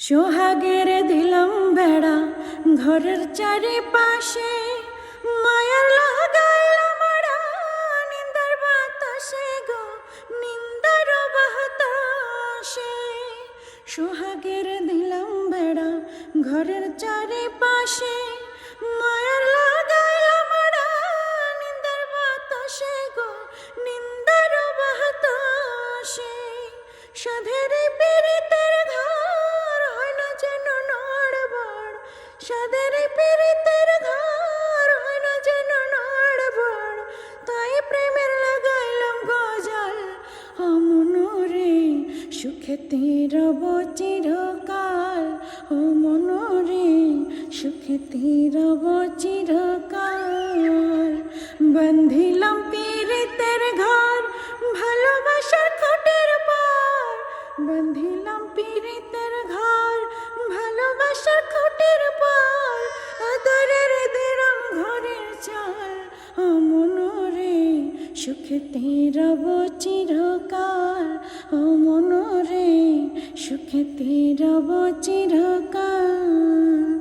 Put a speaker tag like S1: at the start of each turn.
S1: সোহাগের দিলাম বেড়া ঘরের চারিপাশে, মায়ার লাগাইলাম আড়া নিন্দার বাতাসে গো, নিন্দার বাতাসে। সোহাগের দিলাম বেড়া ঘরের চারিপাশে, মায়ার লাগাইলাম আড়া নিন্দার বাতাসে গো, নিন্দার বাতাসে। সাধের পীড়িতের ঘর হয় না যেন নড়বড়, সাধের পীড়িতের ঘর হয় না যেন নড়বড়, তাই প্রেমের লাগাইলাম গজল ও মনোরে, সুখেতে রব চিরকাল ও মনোরে, সুখেতে রব চিরকাল। বান্ধিলাম পীড়িতের ঘর ভালোবাসার খুঁটির পার, বান্ধিলাম পীড়িতের ঘর ভালোবাসার খুঁটির পার, আদরের দিলাম ঘরের চাল ও মনোরে, সুখেতে রব চিরকাল ও মনোরে, সুখেতে রব চিরকাল।